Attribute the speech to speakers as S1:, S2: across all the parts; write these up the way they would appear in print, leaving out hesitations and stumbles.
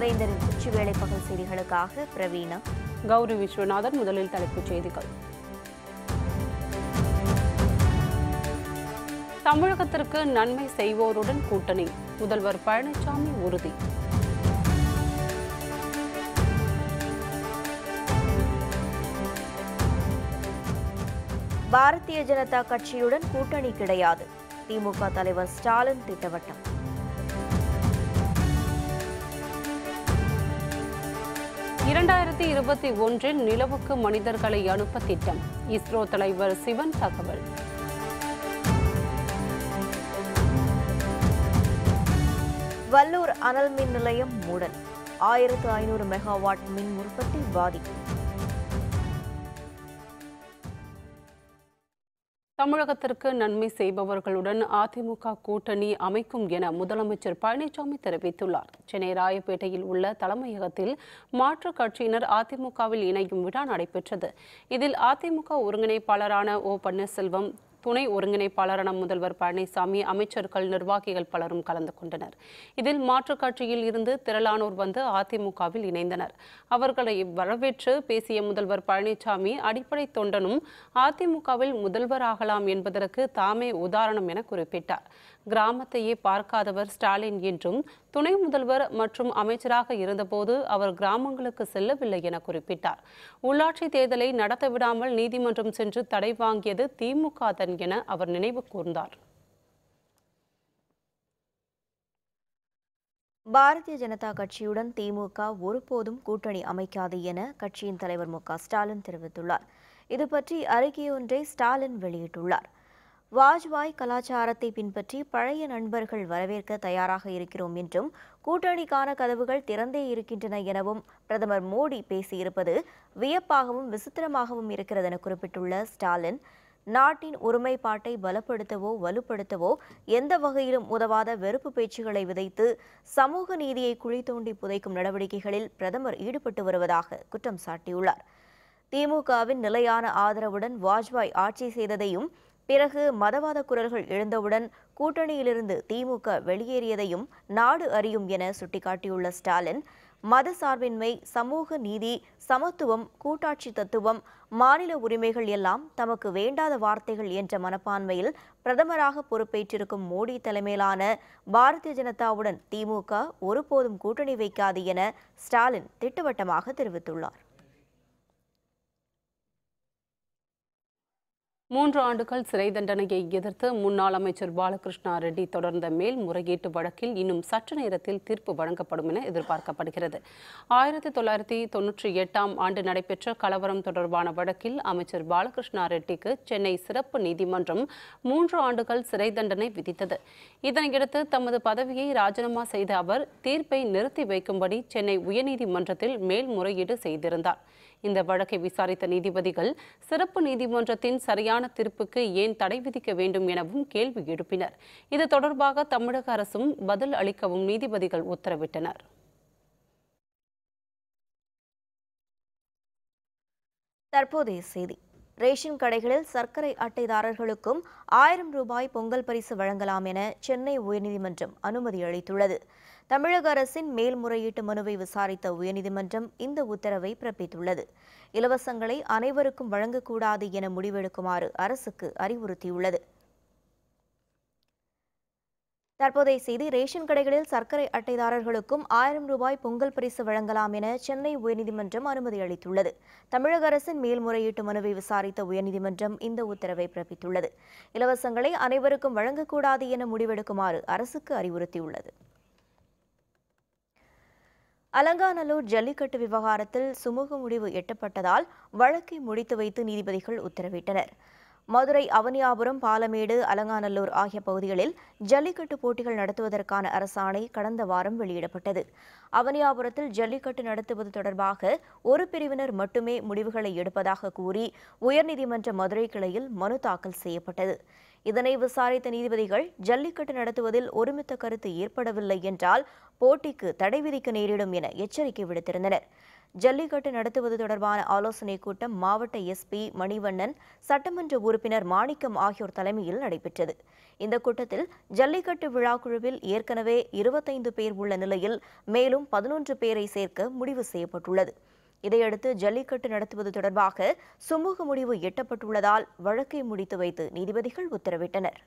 S1: வேந்தரின் உச்சிவேளை பகல் செய்திகளுக்காக பிரவீனா,
S2: கௌரி விஸ்வநாதன். முதலில் தலைப்புச் செய்திகள். தமிழகத்திற்கு நன்மை செய்வோருடன் கூட்டணி, முதல்வர் பழனிசாமி உறுதி.
S1: பாரதிய ஜனதா கட்சியுடன் கூட்டணி கிடையாது, திமுக தலைவர் ஸ்டாலின் திட்டவட்டம்.
S2: இரண்டாயிரத்தி 21 நிலவுக்கு மனிதர்களை அனுப்ப திட்டம், இஸ்ரோ தலைவர் சிவன் தகவல்.
S1: வல்லூர் அனல் மின் நிலையம் மூடல், 1500 மெகாவாட் மின் உற்பத்தி பாதிப்பு.
S2: தமிழகத்திற்கு நன்மை செய்பவர்களுடன் அதிமுக கூட்டணி அமைக்கும் என முதலமைச்சர் பழனிசாமி தெரிவித்துள்ளார். சென்னை ராயப்பேட்டையில் உள்ள தலைமையகத்தில் மாற்றுக் கட்சியினர் அதிமுகவில் இணையும் விழா நடைபெற்றது. இதில் அதிமுக ஒருங்கிணைப்பாளரான ஓ பன்னீர்செல்வம், துணை ஒருங்கிணைப்பாளரான முதல்வர் பழனிசாமி, அமைச்சர்கள், நிர்வாகிகள் பலரும் கலந்து கொண்டனர். இதில் மாற்றுக் கட்சியில் இருந்து திரளானோர் வந்து அதிமுகவில் இணைந்தனர். அவர்களை வரவேற்று பேசிய முதல்வர் பழனிசாமி, அடிப்படை தொண்டனும் அதிமுகவில் முதல்வராகலாம் என்பதற்கு தாமே உதாரணம் என குறிப்பிட்டார். கிராமத்தையே பார்க்காதவர் ஸ்டாலின் என்றும், துணை முதல்வர் மற்றும் அமைச்சராக இருந்தபோது அவர் கிராமங்களுக்கு செல்லவில்லை என குறிப்பிட்டார். உள்ளாட்சி தேர்தலை நடத்த விடாமல் நீதிமன்றம் சென்று தடை வாங்கியது திமுக தான் என அவர் நினைவு கூர்ந்தார்.
S1: பாரதிய ஜனதா கட்சியுடன் திமுக ஒருபோதும் கூட்டணி அமைக்காது என கட்சியின் தலைவர் மு.க. ஸ்டாலின் தெரிவித்துள்ளார். இதுபற்றி அறிக்கையொன்றை ஸ்டாலின் வெளியிட்டுள்ளார். வாஜ்பாய் கலாச்சாரத்தை பின்பற்றி பழைய நண்பர்கள் வரவேற்க தயாராக இருக்கிறோம் என்றும், கூட்டணிக்கான கதவுகள் திறந்தே இருக்கின்றன எனவும் பிரதமர் மோடி பேசியிருப்பது வியப்பாகவும் விசித்திரமாகவும் இருக்கிறது என குறிப்பிட்டுள்ள ஸ்டாலின், நாட்டின் ஒருமைப்பாட்டை பலப்படுத்தவோ வலுப்படுத்தவோ எந்த வகையிலும் உதவாத வெறுப்பு பேச்சுகளை விதைத்து சமூக நீதியை குழி தோண்டி புதைக்கும் நடவடிக்கைகளில் பிரதமர் ஈடுபட்டு வருவதாக குற்றம் சாட்டியுள்ளார். திமுகவின் நிலையான ஆதரவுடன் வாஜ்பாய் ஆட்சி செய்ததையும், பிறகு மதவாத குரல்கள் எழுந்தவுடன் கூட்டணியிலிருந்து திமுக வெளியேறியதையும் நாடு அறியும் என சுட்டிக்காட்டியுள்ள ஸ்டாலின், மத சார்பின்மை, சமூக நீதி, சமத்துவம், கூட்டாட்சி தத்துவம், மாநில உரிமைகள் எல்லாம் தமக்கு வேண்டாத வார்த்தைகள் என்ற மனப்பான்மையில் பிரதமராக பொறுப்பேற்றிருக்கும் மோடி தலைமையிலான பாரதிய ஜனதாவுடன் திமுக ஒருபோதும் கூட்டணி வைக்காது என ஸ்டாலின் திட்டவட்டமாக தெரிவித்துள்ளார்.
S2: 3 ஆண்டுகள் சிறை தண்டனையை எதிர்த்து முன்னாள் அமைச்சர் பாலகிருஷ்ணா ரெட்டி தொடர்ந்த மேல்முறையீட்டு வழக்கில் இன்னும் சற்று நேரத்தில் தீர்ப்பு வழங்கப்படும் என எதிர்பார்க்கப்படுகிறது. 1998ஆம் ஆண்டு நடைபெற்ற கலவரம் தொடர்பான வழக்கில் அமைச்சர் பாலகிருஷ்ணா ரெட்டிக்கு சென்னை சிறப்பு நீதிமன்றம் 3 ஆண்டுகள் சிறை தண்டனை விதித்தது. இதனையடுத்து தமது பதவியை ராஜினாமா செய்த அவர் தீர்ப்பை நிறுத்தி வைக்கும்படி சென்னை உயர்நீதிமன்றத்தில் மேல்முறையீடு செய்திருந்தார். இந்த வழக்கை விசாரித்த நீதிபதிகள் சிறப்பு நீதிமன்றத்தின் சரியான தீர்ப்புக்கு ஏன் தடை விதிக்க வேண்டும் எனவும் கேள்வி எழுப்பினர். இது தொடர்பாக தமிழக அரசும் பதில் அளிக்கவும் நீதிபதிகள் உத்தரவிட்டனர்.
S1: தற்போதைய செய்தி. ரேஷன் கடைகளில் சர்க்கரை அட்டைதாரர்களுக்கும் 1000 ரூபாய் பொங்கல் பரிசு வழங்கலாம் என சென்னை உயர்நீதிமன்றம் அனுமதி அளித்துள்ளது. தமிழக அரசின் மேல்முறையீட்டு மனுவை விசாரித்த உயர்நீதிமன்றம் இந்த உத்தரவை பிறப்பித்துள்ளது. இலவசங்களை அனைவருக்கும் வழங்கக்கூடாது என முடிவெடுக்குமாறு அரசுக்கு அறிவுறுத்தியுள்ளது. தற்போதைய செய்தி. ரேஷன் கடைகளில் சர்க்கரை அட்டைதாரர்களுக்கும் 1000 ரூபாய் பொங்கல் பரிசு வழங்கலாம் என சென்னை உயர்நீதிமன்றம் அனுமதி அளித்துள்ளது. தமிழக அரசின் மேல்முறையீட்டு மனுவை விசாரித்த உயர்நீதிமன்றம் இந்த உத்தரவை பிறப்பித்துள்ளது. இலவசங்களை அனைவருக்கும் வழங்கக்கூடாது என முடிவெடுக்குமாறு அரசுக்கு அறிவுறுத்தியுள்ளது. அலங்காநல்லூர் ஜல்லிக்கட்டு விவகாரத்தில் சுமூக முடிவு எட்டப்பட்டதால் வழக்கை முடித்து வைத்து நீதிபதிகள் உத்தரவிட்டனர். மதுரை, அவனியாபுரம், பாலமேடு, அலங்காநல்லூர் ஆகிய பகுதிகளில் ஜல்லிக்கட்டு போட்டிகள் நடத்துவதற்கான அரசாணை கடந்த வாரம் வெளியிடப்பட்டது. அவனியாபுரத்தில் ஜல்லிக்கட்டு நடத்துவது தொடர்பாக ஒரு பிரிவினர் மட்டுமே முடிவுகளை எடுப்பதாக கூறி உயர்நீதிமன்ற மதுரை கிளையில் மனு தாக்கல் செய்யப்பட்டது. இதனை விசாரித்த நீதிபதிகள் ஜல்லிக்கட்டு நடத்துவதில் ஒருமித்த கருத்து ஏற்படவில்லை என்றால் போட்டிக்கு தடை விதிக்க நேரிடும் என எச்சரிக்கை விடுத்திருந்தனர். ஜல்லிக்கட்டு நடத்துவது தொடர்பான ஆலோசனைக் கூட்டம் மாவட்ட எஸ்பி மணிவண்ணன், சட்டமன்ற உறுப்பினர் மாணிக்கம் ஆகியோர் தலைமையில் நடைபெற்றது. இந்த கூட்டத்தில் ஜல்லிக்கட்டு விழாக்குழுவில் ஏற்கனவே 25 பேர் உள்ள நிலையில் மேலும் 11 பேரை சேர்க்க முடிவு செய்யப்பட்டுள்ளது. இதையடுத்து ஜல்லிக்கட்டு நடத்துவது தொடர்பாக சுமூக முடிவு எட்டப்பட்டுள்ளதால் வழக்கை முடித்து வைத்து நீதிபதிகள் உத்தரவிட்டனர்.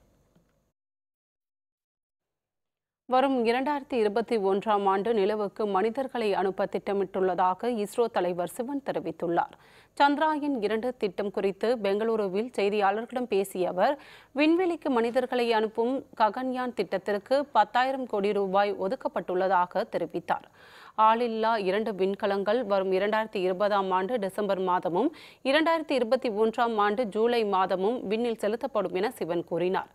S2: வரும் 2021ஆம் ஆண்டு நிலவுக்கு மனிதர்களை அனுப்ப திட்டமிட்டுள்ளதாக இஸ்ரோ தலைவர் சிவன் தெரிவித்துள்ளார். சந்திராயன் 2 திட்டம் குறித்து பெங்களூருவில் செய்தியாளர்களிடம் பேசிய அவர், விண்வெளிக்கு மனிதர்களை அனுப்பும் ககன்யான் திட்டத்திற்கு 10,000 கோடி ரூபாய் ஒதுக்கப்பட்டுள்ளதாக தெரிவித்தார். ஆளில்லா 2 விண்கலங்கள் வரும் 2020ஆம் ஆண்டு டிசம்பர் மாதமும் 2021ஆம் ஆண்டு ஜூலை மாதமும் விண்ணில் செலுத்தப்படும் என சிவன் கூறினார்.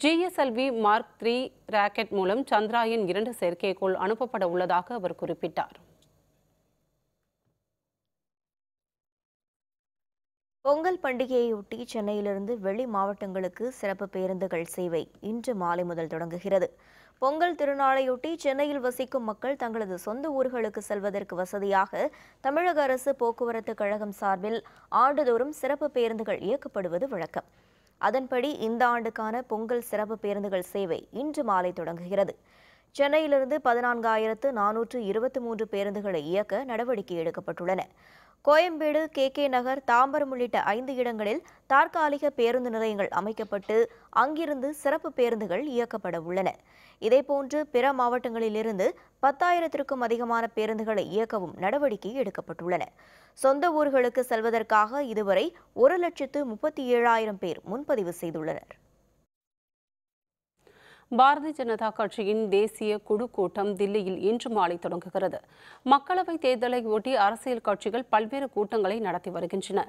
S2: GSLV மார்க் 3 ராக்கெட் மூலம் சந்திராயன் 2 செயற்கைக்கோள் அனுப்பப்பட உள்ளதாக அவர் குறிப்பிட்டார்.
S1: பொங்கல் பண்டிகையையொட்டி சென்னையிலிருந்து வெளி மாவட்டங்களுக்கு சிறப்பு பேருந்துகள் சேவை இன்று மாலை முதல் தொடங்குகிறது. பொங்கல் திருநாளையொட்டி சென்னையில் வசிக்கும் மக்கள் தங்களது சொந்த ஊர்களுக்கு செல்வதற்கு வசதியாக தமிழக அரசு போக்குவரத்து கழகம் சார்பில் ஆண்டுதோறும் சிறப்பு பேருந்துகள் இயக்கப்படுவது வழக்கம். அதன்படி இந்த ஆண்டுக்கான பொங்கல் சிறப்பு பேருந்துகள் சேவை இன்று மாலை தொடங்குகிறது. சென்னையிலிருந்து 14,423 பேருந்துகளை இயக்க நடவடிக்கை எடுக்கப்பட்டுள்ளன. கோயம்பேடு, KK நகர், தாம்பரம் உள்ளிட்ட 5 இடங்களில் தற்காலிக பேருந்து நிலையங்கள் அமைக்கப்பட்டு அங்கிருந்து சிறப்பு பேருந்துகள் இயக்கப்பட உள்ளன. இதேபோன்று பிற மாவட்டங்களிலிருந்து 10,000க்கும் அதிகமான பேருந்துகளை இயக்கவும் நடவடிக்கை எடுக்கப்பட்டுள்ளன. சொந்த ஊர்களுக்கு செல்வதற்காக இதுவரை 1,37,000 பேர் முன்பதிவு செய்துள்ளனர்.
S2: பாரதிய ஜனதா கட்சியின் தேசிய குழு கூட்டம் தில்லியில் இன்று மாலை தொடங்குகிறது. மக்களவைத் தேர்தலை ஒட்டி அரசியல் கட்சிகள் பல்வேறு கூட்டங்களை நடத்தி வருகின்றன.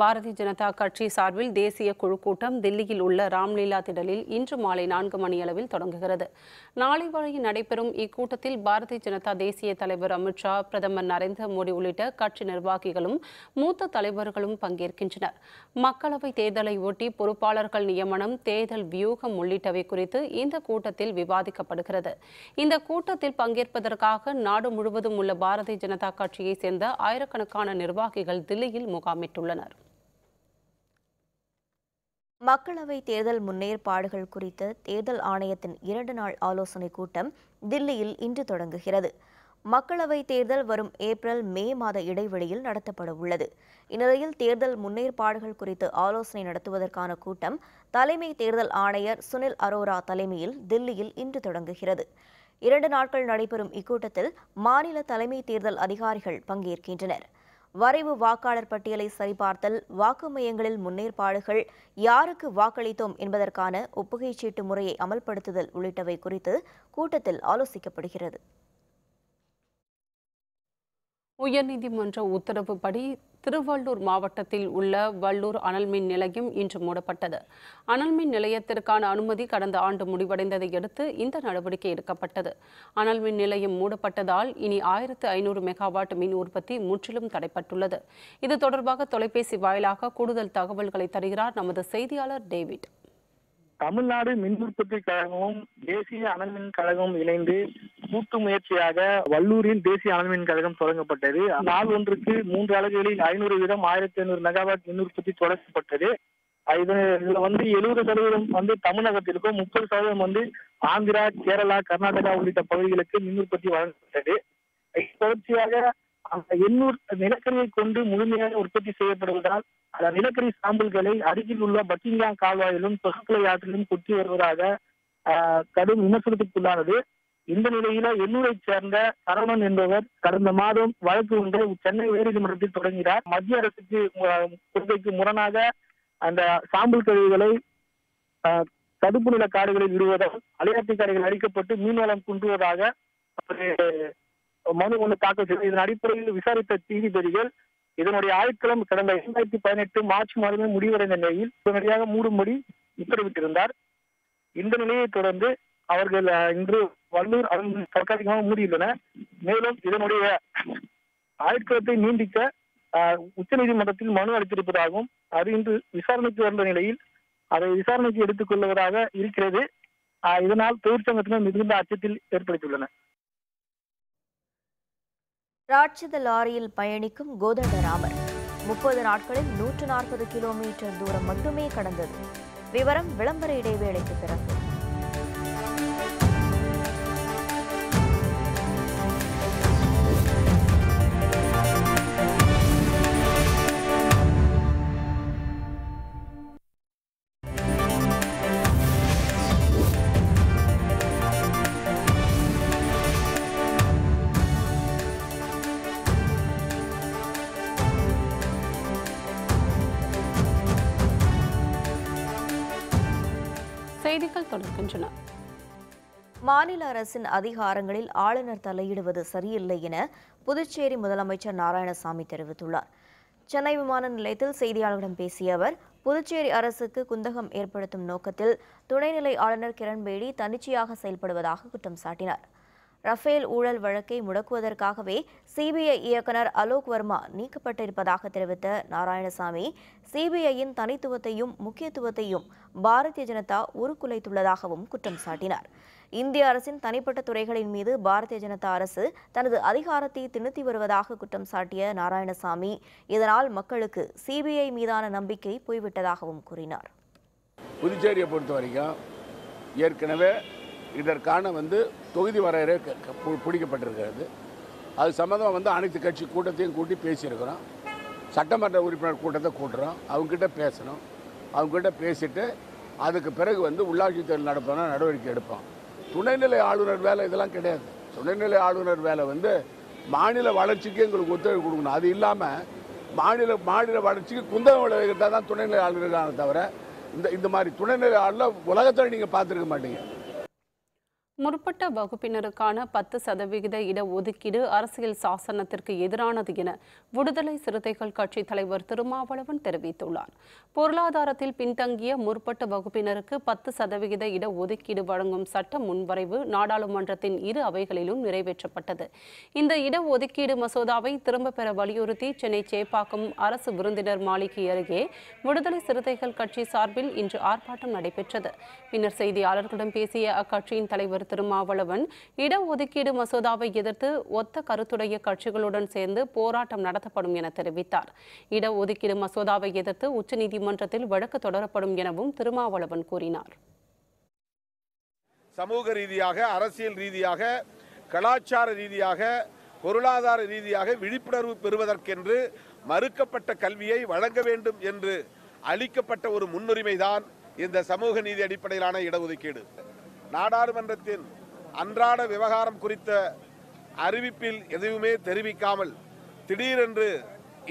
S2: பாரதிய ஜனதா கட்சி சார்பில் தேசிய குழு கூட்டம் தில்லியில் உள்ள ராம்லீலா திடலில் இன்று மாலை 4 மணியளவில் தொடங்குகிறது. நாளை வரை நடைபெறும் இக்கூட்டத்தில் பாரதிய ஜனதா தேசிய தலைவர் அமித்ஷா, பிரதமர் நரேந்திர மோடி உள்ளிட்ட கட்சி நிர்வாகிகளும் மூத்த தலைவர்களும் பங்கேற்கின்றனர். மக்களவைத் தேர்தலை ஒட்டி பொறுப்பாளர்கள் நியமனம், தேர்தல் வியூகம் உள்ளிட்டவை குறித்து இந்த கூட்டத்தில் விவாதிக்கப்படுகிறது. இந்த கூட்டத்தில் பங்கேற்பதற்காக நாடு முழுவதும் உள்ள பாரதிய ஜனதா கட்சியைச் சேர்ந்த ஆயிரக்கணக்கான நிர்வாகிகள் தில்லியில் முகாமிட்டுள்ளனர்.
S1: மக்களவை தேர்தல் முன்னேற்பாடுகள் குறித்த தேர்தல் ஆணையத்தின் 2 நாள் ஆலோசனைக் கூட்டம் தில்லியில் இன்று தொடங்குகிறது. மக்களவை தேர்தல் வரும் ஏப்ரல், மே மாத இடைவெளியில் நடத்தப்பட உள்ளது. இந்நிலையில் தேர்தல் முன்னேற்பாடுகள் குறித்து ஆலோசனை நடத்துவதற்கான கூட்டம் தலைமை தேர்தல் ஆணையர் சுனில் அரோரா தலைமையில் தில்லியில் இன்று தொடங்குகிறது. 2 நாட்கள் நடைபெறும் இக்கூட்டத்தில் மாநில தலைமை தேர்தல் அதிகாரிகள் பங்கேற்கின்றனர். வரைவு வாக்காளர் பட்டியலை சரிபார்த்தல், வாக்கு மையங்களில் முன்னேற்பாடுகள், யாருக்கு வாக்களித்தோம் என்பதற்கான ஒப்புகைச் சீட்டு முறையை அமல்படுத்துதல் உள்ளிட்டவை குறித்து கூட்டத்தில் ஆலோசிக்கப்படுகிறது.
S2: உயர்நீதிமன்ற உத்தரவுப்படி திருவள்ளூர் மாவட்டத்தில் உள்ள வள்ளூர் அனல்மின் நிலையம் இன்று மூடப்பட்டது. அனல்மின் நிலையத்திற்கான அனுமதி கடந்த ஆண்டு முடிவடைந்ததை அடுத்து இந்த நடவடிக்கை எடுக்கப்பட்டது. அனல்மின் நிலையம் மூடப்பட்டதால் இனி 1,500 மெகாவாட் மின் உற்பத்தி முற்றிலும் தடைப்பட்டுள்ளது. இது தொடர்பாக தொலைபேசி வாயிலாக கூடுதல் தகவல்களை தருகிறார் நமது செய்தியாளர் டேவிட்.
S3: தமிழ்நாடு மின் உற்பத்தி கழகமும் தேசிய அனல்மின் கழகமும் இணைந்து கூட்டு முயற்சியாக வள்ளூரில் தேசிய அனல்மின் கழகம் தொடங்கப்பட்டது. நாள் ஒன்றுக்கு 3 அலகுகளில் 500 வீதம் 1,500 மெகாவாட் மின் உற்பத்தி தொடங்கப்பட்டது. இதுல 70% தமிழகத்திற்கும், 30% ஆந்திரா, கேரளா, கர்நாடகா உள்ளிட்ட பகுதிகளுக்கு மின் உற்பத்தி வழங்கப்பட்டது. தொடர்ச்சியாக அந்த 800 நிலக்கரியை கொண்டு முழுமையாக உற்பத்தி செய்யப்படுவதால் அந்த நிலக்கரி சாம்பிள்களை அருகில் உள்ள பக்கிங்காம் கால்வாயிலும் தொகுப்புலை ஆற்றிலும் கொட்டி வருவதாக கடும் விமர்சனத்துக்குள்ளானது. இந்த நிலையில எண்ணூரை சேர்ந்த சரவணன் என்பவர் கடந்த மாதம் வழக்கு ஒன்றை சென்னை உயர்நீதிமன்றத்தில் தொடங்கினார். மத்திய அரசுக்கு கொள்கைக்கு முரணாக அந்த சாம்பிள் கழிவுகளை தடுப்பு நில காடுகளில் விடுவதால் அலையாத்திக்காரிகள் அழிக்கப்பட்டு மீன்வளம் குன்றுவதாக மனு ஒன்று தாக்கல் செய்தது. இதன் அடிப்படையில் விசாரித்த நீதிபதிகள் இதனுடைய ஆயுட்காலம் கடந்த 2018 மார்ச் மாதமே முடிவடைந்த நிலையில் உடனடியாக மூடும்படி உத்தரவிட்டிருந்தார். இந்த நிலையை தொடர்ந்து அவர்கள் இன்று வள்ளூர் தற்காலிகமாக மூடியுள்ளனர். மேலும் இதனுடைய ஆயுட்காலத்தை நீண்டிக்க உச்சநீதிமன்றத்தில் மனு அளித்திருப்பதாகவும் அது இன்று விசாரணைக்கு வந்த நிலையில் அதை விசாரணைக்கு எடுத்துக் கொள்வதாக இருக்கிறது. இதனால் தொழிற்சங்கத்தினர் மிகுந்த அச்சத்தில் ஏற்படுத்தியுள்ளனர்.
S1: ராட்சத லாரியில் பயணிக்கும் கோதண்டராமர் 30 நாட்களில் 140 கிலோமீட்டர் தூரம் மட்டுமே கடந்தது. விவரம் விளம்பர இடைவேளைக்கு பிறகு.
S2: செய்திகள் தொடர்கின்றன.
S1: மாநில அரசின் அதிகாரங்களில் ஆளுநர் தலையிடுவது சரியில்லை என புதுச்சேரி முதலமைச்சர் நாராயணசாமி தெரிவித்துள்ளார். சென்னை விமான நிலையத்தில் செய்தியாளர்களிடம் பேசிய அவர், புதுச்சேரி அரசுக்கு குந்தகம் ஏற்படுத்தும் நோக்கத்தில் துணைநிலை ஆளுநர் கிரண்பேடி தன்னிச்சையாக செயல்படுவதாக குற்றம் சாட்டினார். ரஃபேல் ஊழல் வழக்கை முடக்குவதற்காகவே சிபிஐ இயக்குநர் அலோக் வர்மா நீக்கப்பட்டிருப்பதாக தெரிவித்த நாராயணசாமி, சிபிஐயின் தனித்துவத்தையும் முக்கியத்துவத்தையும் பாரதிய ஜனதா உருக்குலைத்துள்ளதாகவும் குற்றம் சாட்டினார். இந்திய அரசின் தனிப்பட்ட துறைகளின் மீது பாரதிய ஜனதா அரசு தனது அதிகாரத்தை திணித்து வருவதாக குற்றம் சாட்டிய நாராயணசாமி, இதனால் மக்களுக்கு சிபிஐ மீதான நம்பிக்கை போய்விட்டதாகவும் கூறினார்.
S4: புதுச்சேரியை பொறுத்த வரைக்கும் ஏற்கனவே இதற்கான தொகுதி வரையறை பிடிக்கப்பட்டிருக்கிறது. அது சம்மந்தமாக அனைத்து கட்சி கூட்டத்தையும் கூட்டி பேசியிருக்கிறோம். சட்டமன்ற உறுப்பினர் கூட்டத்தை கூட்டுறோம். அவங்ககிட்ட பேசணும். அவங்ககிட்ட பேசிட்டு அதுக்கு பிறகு உள்ளாட்சி தேர்தல் நடப்போம்னா நடவடிக்கை எடுப்போம். துணைநிலை ஆளுநர் வேலை இதெல்லாம் கிடையாது. துணைநிலை ஆளுநர் வேலை மாநில வளர்ச்சிக்கு எங்களுக்கு ஒத்துழைப்பு கொடுக்கணும். அது இல்லாமல் மாநில வளர்ச்சிக்கு குந்தகம் விளைவிக்கிறதா தான் துணைநிலை ஆளுநரான தவிர இந்த மாதிரி துணைநிலை ஆளுநர் உலகத்தில் நீங்கள் பார்த்துருக்க மாட்டீங்க.
S2: முற்பட்ட வகுப்பினருக்கான 10% இடஒதுக்கீடு அரசியல் சாசனத்திற்கு எதிரானது என விடுதலை சிறுத்தைகள் கட்சி தலைவர் திருமாவளவன் தெரிவித்துள்ளார். பொருளாதாரத்தில் பின்தங்கிய முற்பட்ட வகுப்பினருக்கு 10% இடஒதுக்கீடு வழங்கும் சட்ட முன்வரைவு நாடாளுமன்றத்தின் இரு அவைகளிலும் நிறைவேற்றப்பட்டது. இந்த இடஒதுக்கீடு மசோதாவை திரும்பப் பெற வலியுறுத்தி சென்னை சேப்பாக்கம் அரசு விருந்தினர் மாளிகை அருகே விடுதலை சிறுத்தைகள் கட்சி சார்பில் இன்று ஆர்ப்பாட்டம் நடைபெற்றது. பின்னர் செய்தியாளர்களிடம் பேசிய அக்கட்சியின் தலைவர் திருமாவளவன், இடஒதுக்கீடு மசோதாவை எதிர்த்து ஒத்த கருத்துடைய கட்சிகளுடன் சேர்ந்து போராட்டம் நடத்தப்படும் என தெரிவித்தார். இடஒதுக்கீடு மசோதாவை எதிர்த்து உச்சநீதிமன்றத்தில் வழக்கு தொடரப்படும் எனவும் திருமாவளவன் கூறினார்.
S5: சமூக ரீதியாக, அரசியல் ரீதியாக, கலாச்சார ரீதியாக, பொருளாதார ரீதியாக விழிப்புணர்வு பெறுவதற்கென்று மறுக்கப்பட்ட கல்வியை வழங்க வேண்டும் என்று அளிக்கப்பட்ட ஒரு முன்னுரிமைதான் இந்த சமூக நீதி அடிப்படையிலான இடஒதுக்கீடு. நாடாளுமன்றத்தின் அன்றாட விவகாரம் குறித்த அறிவிப்பில் எதுவுமே தெரிவிக்காமல் திடீரென்று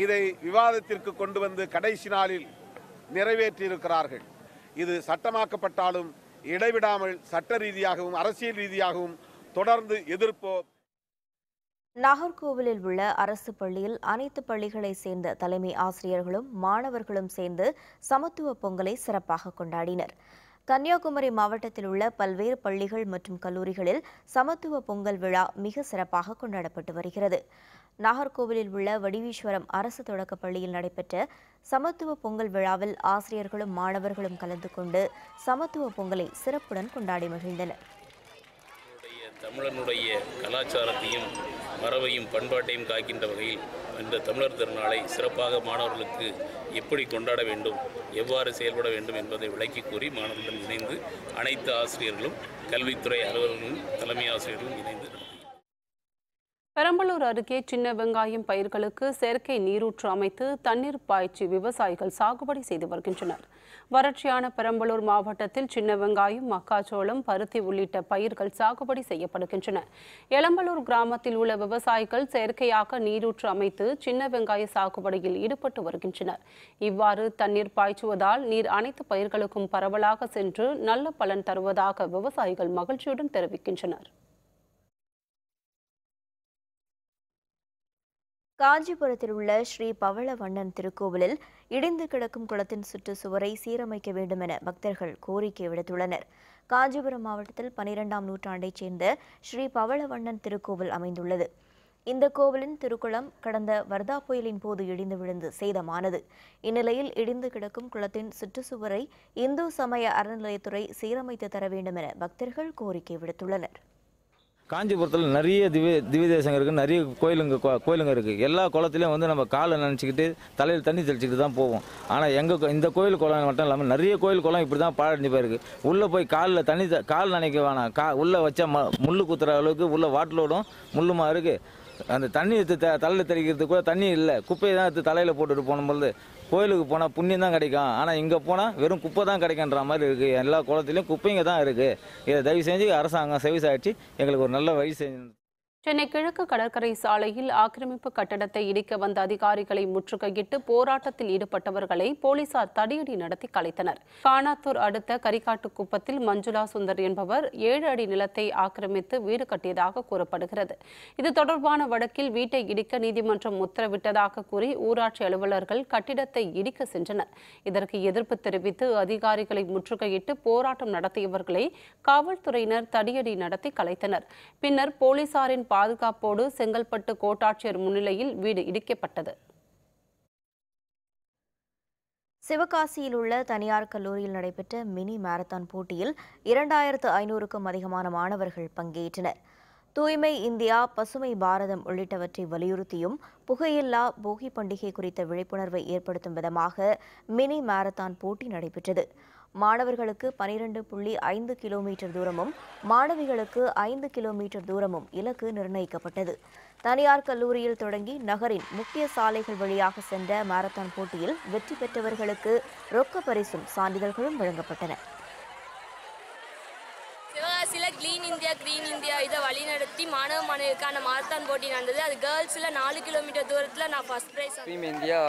S5: இதை விவாதத்திற்கு கொண்டு வந்து கடைசி நாளில் நிறைவேற்றியிருக்கிறார்கள். இது சட்டமாக்கப்பட்டாலும் இடைவிடாமல் சட்ட ரீதியாகவும் அரசியல் ரீதியாகவும் தொடர்ந்து எதிர்ப்போம்.
S1: நாகர்கோவிலில் உள்ள அரசு பள்ளியில் அனைத்து பள்ளிகளை சேர்ந்த தலைமை ஆசிரியர்களும் மாணவர்களும் சேர்ந்து சமத்துவ பொங்கலை சிறப்பாக கொண்டாடினர். கன்னியாகுமரி மாவட்டத்தில் உள்ள பல்வேறு பள்ளிகள் மற்றும் கல்லூரிகளில் சமத்துவ பொங்கல் விழா மிக சிறப்பாக கொண்டாடப்பட்டு வருகிறது. நாகர்கோவிலில் உள்ள வடிவீஸ்வரம் அரசு தொடக்க பள்ளியில் நடைபெற்ற சமத்துவ பொங்கல் விழாவில் ஆசிரியர்களும் மாணவர்களும் கலந்து கொண்டு சமத்துவ பொங்கலை சிறப்புடன் கொண்டாடி மகிழ்ந்தனர்.
S6: தமிழனுடைய கலாச்சாரத்தையும் மரபையும் பண்பாட்டையும் காக்கின்ற வகையில் இந்த தமிழர் திருநாளை சிறப்பாக மாணவர்களுக்கு எப்படி கொண்டாட வேண்டும், எவ்வாறு செயல்பட வேண்டும் என்பதை விளக்கி கூறி மாணவர்களுடன் இணைந்து அனைத்து ஆசிரியர்களும் கல்வித்துறை அலுவலர்களும் தலைமை ஆசிரியர்களும் இணைந்து
S2: பெரம்பலூர் அருகே சின்ன வெங்காயம் பயிர்களுக்கு செயற்கை நீரூற்று அமைத்து தண்ணீர் பாய்ச்சி விவசாயிகள் சாகுபடி செய்து வருகின்றனர். வறட்சியான பெரம்பலூர் மாவட்டத்தில் சின்ன வெங்காயம், மக்காச்சோளம், பருத்தி உள்ளிட்ட பயிர்கள் சாகுபடி செய்யப்படுகின்றன. எளம்பலூர் கிராமத்தில் உள்ள விவசாயிகள் செயற்கையாக நீரூற்று அமைத்து சின்ன வெங்காய சாகுபடியில் ஈடுபட்டு வருகின்றனர். இவ்வாறு தண்ணீர் பாய்ச்சுவதால் நீர் அனைத்து பயிர்களுக்கும் பரவலாக சென்று நல்ல பலன் தருவதாக விவசாயிகள் மகிழ்ச்சியுடன் தெரிவிக்கின்றனர்.
S1: காஞ்சிபுரத்தில் உள்ள ஸ்ரீ பவளவண்ணன் திருக்கோவிலில் இடிந்து கிடக்கும் குளத்தின் சுற்றுச்சுவரை சீரமைக்க வேண்டும் என பக்தர்கள் கோரிக்கை விடுத்துள்ளனர். காஞ்சிபுரம் மாவட்டத்தில் 12ஆம் நூற்றாண்டைச் சேர்ந்த ஸ்ரீ பவளவண்ணன் திருக்கோவில் அமைந்துள்ளது. இந்த கோவிலின் திருக்குளம் கடந்த வர்தா புயலின் போது இடிந்து விழுந்து சேதமானது. இந்நிலையில் இடிந்து கிடக்கும் குளத்தின் சுற்றுச்சுவரை இந்து சமய அறநிலையத்துறை சீரமைத்து தர வேண்டும் என பக்தர்கள் கோரிக்கை விடுத்துள்ளனர்.
S7: காஞ்சிபுரத்தில் நிறைய திவ்ய தேசங்க இருக்குது, நிறைய கோயிலுங்க இருக்குது. எல்லா குளத்துலையும் வந்து நம்ம காலை நினச்சிக்கிட்டு தலையில் தண்ணி தெளிச்சிக்கிட்டு தான் போவோம். ஆனால் இந்த கோயில் குளம் மட்டும் இல்லாமல் நிறைய கோயில் குளம் இப்படி தான் பாழடைஞ்சு போயிருக்கு. உள்ளே போய் காலில் கால் நினைக்க வேணாம், உள்ளே வச்சா முள் குத்துற அளவுக்கு உள்ள வாட்டிலோடும் முள்ளுமா இருக்குது. அந்த தண்ணி எடுத்து தலையில் தெளிக்கிறதுக்கு கூட தண்ணி இல்லை, குப்பையை தான் எடுத்து தலையில் போட்டுட்டு போகும்போது கோயிலுக்கு போனால் புண்ணியம் தான் கிடைக்கும். ஆனால் இங்கே போனால் வெறும் குப்பை தான் கிடைக்கின்ற மாதிரி இருக்குது. எல்லா குளத்துலையும் குப்பைங்க தான் இருக்குது. இதை தயவு செஞ்சு அரசாங்கம் செவிசாய்ச்சி எங்களுக்கு ஒரு நல்ல வழி செஞ்சு.
S2: சென்னை கிழக்கு கடற்கரை சாலையில் ஆக்கிரமிப்பு கட்டடத்தை இடிக்க வந்த அதிகாரிகளை முற்றுகையிட்டு போராட்டத்தில் ஈடுபட்டவர்களை போலீசார் தடியடி நடத்தி கலைத்தனர். காணாத்தூர் அடுத்த கரிகாட்டுக்குப்பத்தில் மஞ்சுளா சுந்தர் என்பவர் 7 அடி நிலத்தை ஆக்கிரமித்து வீடு கட்டியதாக கூறப்படுகிறது. இது தொடர்பான வழக்கில் வீட்டை இடிக்க நீதிமன்றம் உத்தரவிட்டதாக கூறி ஊராட்சி அலுவலர்கள் கட்டிடத்தை இடிக்க சென்றனர். இதற்கு எதிர்ப்பு தெரிவித்து அதிகாரிகளை முற்றுகையிட்டு போராட்டம் நடத்தியவர்களை காவல்துறையினர் தடியடி நடத்தி கலைத்தனர். பின்னர் போலீசாரின் பாதுகாப்போடு செங்கல்பட்டு கோட்டாட்சியர் முன்னிலையில் வீடு இடிக்கப்பட்டது.
S1: சிவகாசியில் உள்ள தனியார் கல்லூரியில் நடைபெற்ற மினி மாரத்தான் போட்டியில் 2500க்கும் அதிகமான மாணவர்கள் பங்கேற்றனர். தூய்மை இந்தியா, பசுமை பாரதம் உள்ளிட்டவற்றை வலியுறுத்தியும் புகையில்லா போகி பண்டிகை குறித்த விழிப்புணர்வை ஏற்படுத்தும் விதமாக மினி மாரத்தான் போட்டி நடைபெற்றது. மாணவர்களுக்கு 12.5 கிலோமீட்டர் தூரமும் மாணவிகளுக்கு 5 கிலோமீட்டர் தூரமும் இலக்கு நிர்ணயிக்கப்பட்டது. தனியார் கல்லூரியில் தொடங்கி நகரின் முக்கிய சாலைகள் வழியாக சென்ற மாரத்தான் போட்டியில் வெற்றி பெற்றவர்களுக்கு ரொக்க பரிசும் சான்றிதழ்களும் வழங்கப்பட்டன.
S8: சிவகாசியில் கிரீன் இந்தியா இதை வழிநடத்தி மாணவிகளுக்கான மாரத்தான் போட்டி நடந்தது. அது கேர்ள்ஸில் 4 கிலோமீட்டர் தூரத்தில் நான் ஃபர்ஸ்ட் ப்ரைஸ்.
S9: தூய்மை இந்தியா,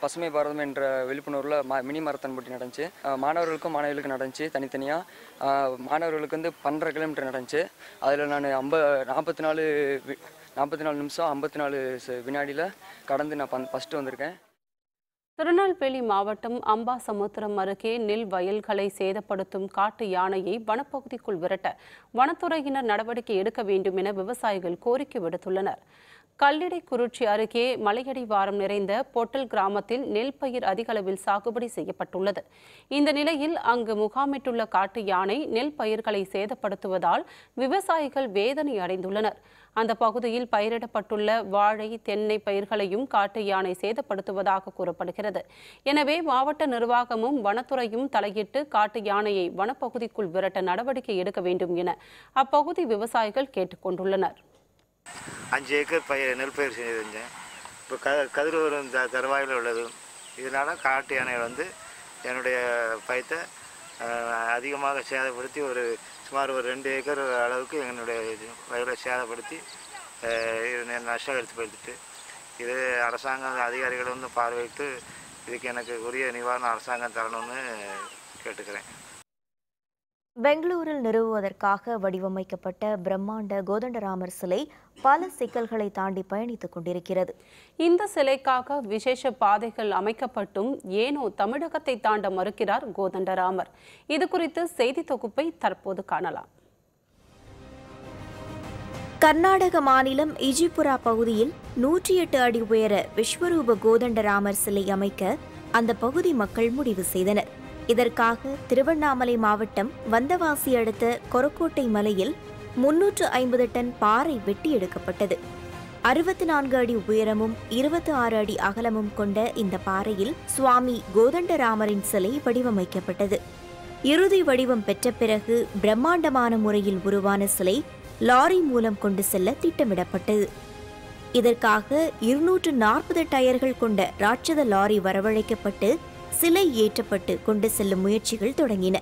S9: பசுமை பாரதம் என்ற விழிப்புணர்வில் மினி மாரத்தான் போட்டி நடந்துச்சு. மாணவர்களுக்கும் மாணவிகளுக்கும் நடந்துச்சு. தனித்தனியாக மாணவர்களுக்கு வந்து 1.5 கிலோமீட்டர் நடந்துச்சு. அதில் நான் 44 நிமிஷம் 54 வினாடியில் கடந்து நான் ஃபஸ்ட்டு வந்திருக்கேன்.
S2: திருநெல்வேலி மாவட்டம் அம்பாசமுத்திரம் அருகே நெல் வயல்களை சேதப்படுத்தும் காட்டு யானையை வனப்பகுதிக்குள் விரட்ட வனத்துறையினர் நடவடிக்கை எடுக்க வேண்டும் என விவசாயிகள் கோரிக்கை விடுத்துள்ளனர். கல்லிடைக்குறிச்சி அருகே மலையடிவாரம் நிறைந்த பொட்டல் கிராமத்தில் நெல் பயிர் அதிக அளவில் சாகுபடி செய்யப்பட்டுள்ளது. இந்த நிலையில் அங்கு முகாமிட்டுள்ள காட்டு யானை நெல் பயிர்களை சேதப்படுத்துவதால் விவசாயிகள் வேதனை அடைந்துள்ளனர். அந்த பகுதியில் பயிரிடப்பட்டுள்ள வாழை, தென்னை பயிர்களையும் காட்டு யானை சேதப்படுத்துவதாக கூறப்படுகிறது. எனவே மாவட்ட நிர்வாகமும் வனத்துறையும் தலையிட்டு காட்டு யானையை வனப்பகுதிக்குள் விரட்ட நடவடிக்கை எடுக்க வேண்டும் என அப்பகுதி விவசாயிகள் கேட்டுக்கொண்டுள்ளனர்.
S10: 5 ஏக்கர் நெல் பயிர் செஞ்சுருந்தேன். இப்போ கதிரூரம் தருவாயில் உள்ளது. இதனால் காட்டு யானை வந்து என்னுடைய பயிர்த்தை அதிகமாக சேதப்படுத்தி சுமார் ஒரு 2 ஏக்கர் அளவுக்கு என்னுடைய வயலை சேதப்படுத்தி நஷ்டம் ஏற்படுத்திட்டு இது அரசாங்கம் அதிகாரிகள் வந்து பார்வையிட்டு இதுக்கு எனக்கு உரிய நிவாரணம் அரசாங்கம் தரணும்னு கேட்டுக்கிறேன்.
S1: பெங்களூரில் நிறுவுவதற்காக வடிவமைக்கப்பட்ட பிரம்மாண்ட கோதண்டராமர் சிலை பல சிக்கல்களை தாண்டி பயணித்துக் கொண்டிருக்கிறது.
S2: இந்த சிலைக்காக விசேஷ பாதைகள் அமைக்கப்பட்டும் ஏனோ தமிழகத்தை தாண்ட மறுக்கிறார் கோதண்டராமர். இது குறித்து செய்தி தொகுப்பை தற்போது காணலாம்.
S1: கர்நாடக மாநிலம் இஜிபுரா பகுதியில் 108 அடி உயர விஸ்வரூப கோதண்டராமர் சிலை அமைக்க அந்த பகுதி மக்கள் முடிவு செய்தனர். இதற்காக திருவண்ணாமலை மாவட்டம் வந்தவாசி அடுத்த கொரக்கோட்டை மலையில் 350 டன் பாறை வெட்டி எடுக்கப்பட்டது. 64 அடி உயரமும் 26 அடி அகலமும் கொண்ட இந்த பாறையில் சுவாமி கோதண்டராமரின் சிலை வடிவமைக்கப்பட்டது. இறுதி வடிவம் பெற்ற பிறகு பிரம்மாண்டமான முறையில் உருவான சிலை லாரி மூலம் கொண்டு செல்ல திட்டமிடப்பட்டது. இதற்காக 240 டயர்கள் கொண்ட ராட்சத லாரி வரவழைக்கப்பட்டு சிலை ஏற்றப்பட்டு கொண்டு செல்லும் முயற்சிகள் தொடங்கின.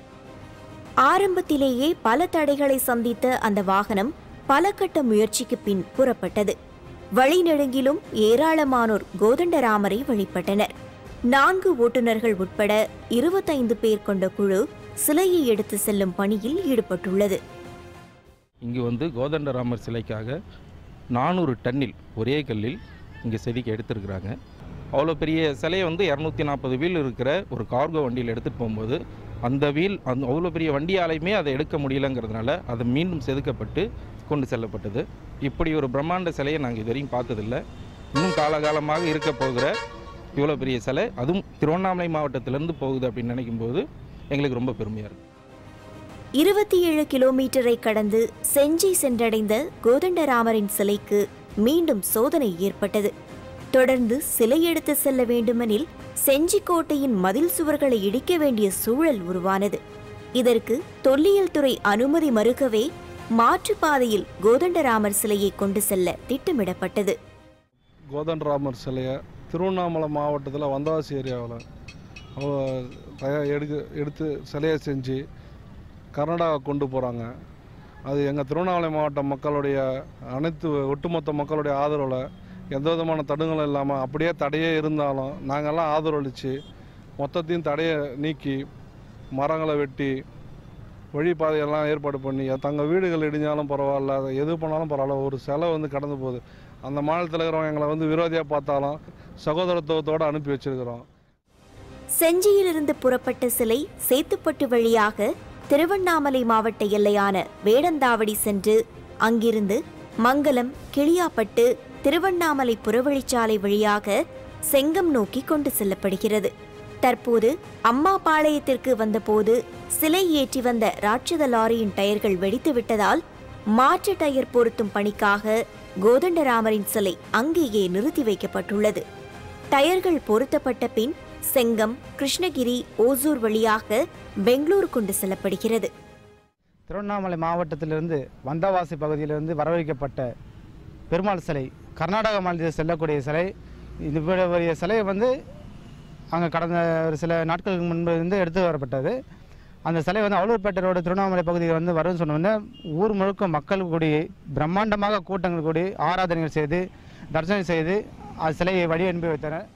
S1: ஆரம்பத்திலேயே பல தடைகளை சந்தித்த அந்த வாகனம் பல கட்ட முயற்சிக்கு பின் புறப்பட்டது. வழிநெடுங்கிலும் ஏராளமானோர் கோதண்டராமரை வழிபட்டனர். 4 ஓட்டுநர்கள் உட்பட 25 பேர் கொண்ட குழு சிலையை எடுத்து செல்லும் பணியில் ஈடுபட்டுள்ளது.
S11: இங்கு வந்து கோதண்டராமர் சிலைக்காக 400 டன்னில் ஒரே கல்லில் இங்கே செதுக்கி எடுத்திருக்கிறாங்க. அவ்வளோ பெரிய சிலையை வந்து 240 வீல் இருக்கிற ஒரு கார்கோ வண்டியில் எடுத்துகிட்டு போகும்போது அந்த அவ்வளோ பெரிய வண்டியாலையுமே அதை எடுக்க முடியலைங்கிறதுனால அதை மீண்டும் செதுக்கப்பட்டு கொண்டு செல்லப்பட்டது. இப்படி ஒரு பிரம்மாண்ட சிலையை நாங்கள் இதுவரையும் பார்த்ததில்லை. இன்னும் காலகாலமாக இருக்க போகிற இவ்வளோ பெரிய சிலை, அதுவும் திருவண்ணாமலை மாவட்டத்திலேருந்து போகுது அப்படின்னு நினைக்கும்போது எங்களுக்கு ரொம்ப பெருமையாக இருக்குது.
S1: 27 கிலோமீட்டரை கடந்து செஞ்சி சென்றடைந்த கோதண்டராமரின் சிலைக்கு மீண்டும் சோதனை ஏற்பட்டது. தொடர்ந்து சிலை எடுத்து செல்ல வேண்டுமெனில் செஞ்சிக்கோட்டையின் மதில் சுவர்களை இடிக்க வேண்டிய சூழல் உருவானது. இதற்கு தொல்லியல் துறை அனுமதி மறுக்கவே மாற்றுப்பாதையில் கோதண்டராமர் சிலையை கொண்டு செல்ல திட்டமிடப்பட்டது.
S12: கோதண்டராமர் சிலையை திருவண்ணாமலை மாவட்டத்தில் வந்தவாசி ஏரியாவில் எடுத்து சிலையை செஞ்சு கர்நாடகா கொண்டு போகிறாங்க. அது எங்கள் திருவண்ணாமலை மாவட்ட மக்களுடைய அனைத்து ஒட்டுமொத்த மக்களுடைய ஆதரவில் எந்த விதமான தடுங்களும் இல்லாமல் அப்படியே தடையே இருந்தாலும் நாங்கள்லாம் ஆதரவளித்து மொத்தத்தையும் தடையை நீக்கி மரங்களை வெட்டி வழிபாதையெல்லாம் ஏற்பாடு பண்ணி தங்கள் வீடுகள் இடிஞ்சாலும் பரவாயில்ல, எது பண்ணாலும் பரவாயில்ல, ஒரு சிலை கடந்து போகுது. அந்த மாநிலத்தில் இருக்கிறவங்க எங்களை விரோதியாக பார்த்தாலும் சகோதரத்துவத்தோடு அனுப்பி வச்சிருக்கிறோம்.
S1: செஞ்சியிலிருந்து புறப்பட்ட சிலை சேத்துப்பட்டு வழியாக திருவண்ணாமலை மாவட்ட எல்லையான வேடந்தாவடி சென்று அங்கிருந்து மங்கலம், கிளியாப்பட்டு, திருவண்ணாமலை புறவழிச்சாலை வழியாக செங்கம் நோக்கி கொண்டு செல்லப்படுகிறது. தற்போது அம்மாபாளையத்திற்கு வந்தபோது சிலை ஏற்றி வந்த ராட்சத லாரியின் டயர்கள் வெடித்து விட்டதால் மாற்று டயர் பொருத்தும் பணிக்காக கோதண்டராமரின் சிலை அங்கேயே நிறுத்தி வைக்கப்பட்டுள்ளது. டயர்கள் பொருத்தப்பட்ட பின் செங்கம், கிருஷ்ணகிரி, ஓசூர் வழியாக பெங்களூரு கொண்டு செல்லப்படுகிறது.
S13: திருவண்ணாமலை மாவட்டத்திலிருந்து வந்தவாசி பகுதியிலிருந்து வரவழைக்கப்பட்ட பெருமாள் சிலை கர்நாடக மாநிலத்தில் செல்லக்கூடிய சிலை. இந்த சிலை அங்கே கடந்த ஒரு சில நாட்களுக்கு முன்பு எடுத்து வரப்பட்டது. அந்த சிலை அவலூர்பேட்டை ரோடு திருவண்ணாமலை பகுதியில் வரும்னு சொன்னோன்னே ஊர் முழுக்க மக்கள் கூடி பிரம்மாண்டமாக கூட்டங்கள் கூடி ஆராதனைகள் செய்து தரிசனம் செய்து அந்த சிலையை வழி அனுப்பி வைத்தனர்.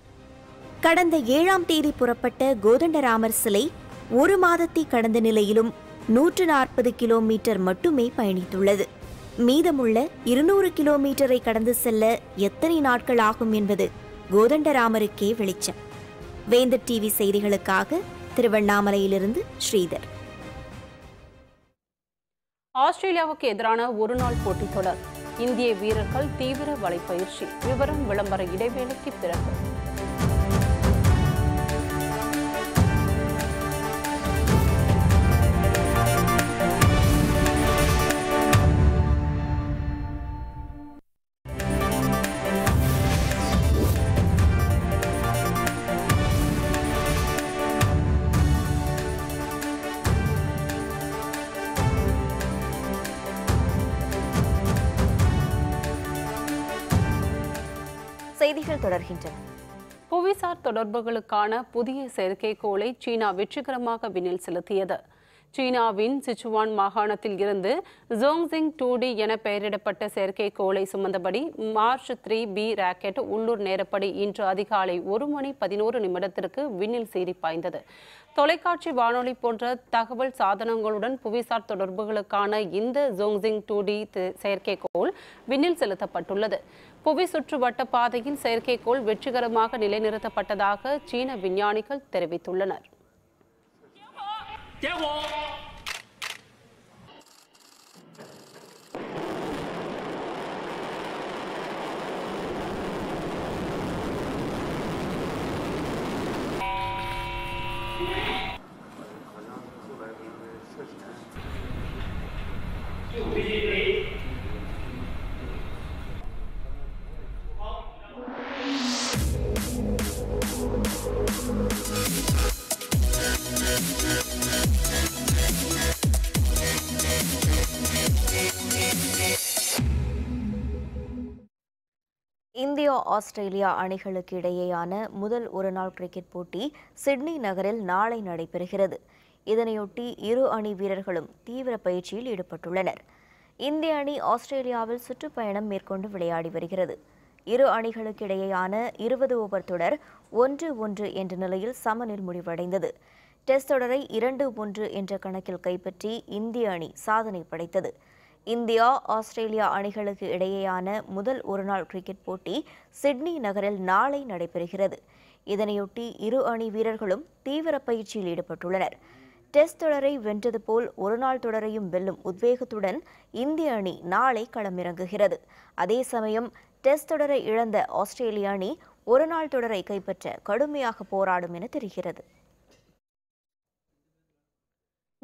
S1: கடந்த 7ஆம் தேதி புறப்பட்ட கோதண்டராமர் சிலை 1 மாதத்தை கடந்த நிலையிலும் 140 கிலோமீட்டர் மட்டுமே பயணித்துள்ளது. மீதமுள்ள 200 கிலோமீட்டரை கடந்து செல்ல எத்தனை நாட்கள் ஆகும் என்பது கோதண்டராமருக்கே வெளிச்சம். வேந்தர் டிவி செய்திகளுக்காக திருவண்ணாமலையிலிருந்து ஸ்ரீதர்.
S2: ஆஸ்திரேலியாவுக்கு எதிரான ஒருநாள் போட்டித் தொடர். இந்திய வீரர்கள் தீவிர வலைப்பயிற்சி. விவரம் விளம்பர இடைவேளைக்கு பிறகு.
S1: செய்திகள் தொடர்கின்றன.
S2: புவிசார் தொடர்புகளுக்கான புதிய செயற்கைக்கோளை சீனா வெற்றிகரமாக விண்ணில் செலுத்தியது. சீனாவின் சிச்சுவான் மாகாணத்தில் இருந்து ஜோங்ஜிங் 2D என பெயரிடப்பட்ட செயற்கைக்கோளை சுமந்தபடி மார்ச் 3B ராக்கெட் உள்ளூர் நேரப்படி இன்று அதிகாலை 1:11 விண்ணில் சீறி பாய்ந்தது. தொலைக்காட்சி, வானொலி போன்ற தகவல் சாதனங்களுடன் புவிசார் தொடர்புகளுக்கான இந்த ஜோங்ஜிங் 2D செயற்கைக்கோள் விண்ணில் செலுத்தப்பட்டுள்ளது. புவி சுற்று வட்ட பாதையில் செயற்கைக்கோள் வெற்றிகரமாக நிலைநிறுத்தப்பட்டதாக சீன விஞ்ஞானிகள் தெரிவித்துள்ளனர்.
S1: இந்தியா ஆஸ்திரேலியா அணிகளுக்கு இடையேயான முதல் ஒருநாள் கிரிக்கெட் போட்டி சிட்னி நகரில் நாளை நடைபெறுகிறது. இதனையொட்டி இரு அணி வீரர்களும் தீவிர பயிற்சியில் ஈடுபட்டுள்ளனர். இந்திய அணி ஆஸ்திரேலியாவில் சுற்றுப்பயணம் மேற்கொண்டு விளையாடி வருகிறது. இரு அணிகளுக்கு இடையேயான 20 ஓவர் தொடர் 1-1 என்ற நிலையில் சமனில் முடிவடைந்தது. டெஸ்ட் தொடரை 2-1 என்ற கணக்கில் கைப்பற்றி இந்திய அணி சாதனை படைத்தது. இந்தியா ஆஸ்திரேலியா அணிகளுக்கு இடையேயான முதல் ஒருநாள் கிரிக்கெட் போட்டி சிட்னி நகரில் நாளை நடைபெறுகிறது. இதனையொட்டி இரு அணி வீரர்களும் தீவிர பயிற்சியில் ஈடுபட்டுள்ளனர். டெஸ்ட் தொடரை வென்றது போல் ஒருநாள் தொடரையும் வெல்லும் உத்வேகத்துடன் இந்திய அணி நாளை களமிறங்குகிறது. அதே சமயம் டெஸ்ட் தொடரை இழந்த ஆஸ்திரேலிய அணி ஒருநாள் தொடரை கைப்பற்ற கடுமையாக போராடும் என தெரிகிறது.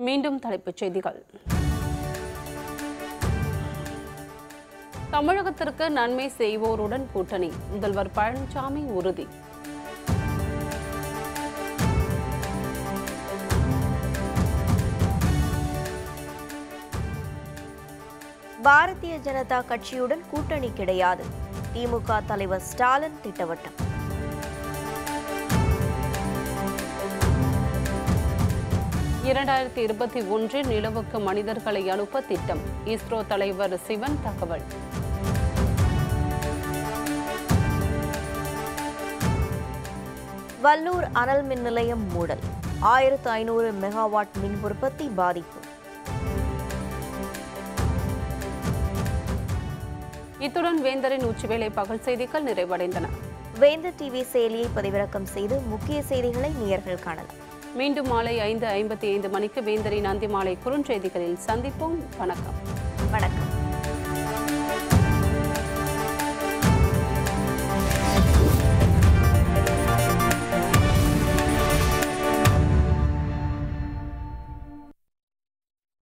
S2: மீண்டும் தலைப்புச் செய்திகள். தமிழகத்திற்கு நன்மை செய்வோருடன் கூட்டணி, முதல்வர் பழனிசாமி உறுதி.
S1: பாரதிய ஜனதா கட்சியுடன் கூட்டணி கிடையாது, திமுக தலைவர் ஸ்டாலின் திட்டவட்டம்.
S2: இரண்டாயிரத்தி 21 நிலவுக்கு மனிதர்களை அனுப்ப திட்டம், இஸ்ரோ தலைவர் சிவன் தகவல்.
S1: வல்லூர் அனல் மின் நிலையம் மூடல், 1500 மெகாவாட் மின் உற்பத்தி பாதிப்பு.
S2: இத்துடன் வேந்தரின் உச்சிவேளை பகல் செய்திகள் நிறைவடைந்தன.
S1: வேந்தர் டிவி செயலியை பதிவிறக்கம் செய்து முக்கிய செய்திகளை நேயர்கள் காணலாம்.
S2: மீண்டும் மாலை 5:55 மணிக்கு வேந்தரின் அந்திமாலை குறுஞ்செய்திகளில் சந்திப்போம். வணக்கம்.
S1: வணக்கம்.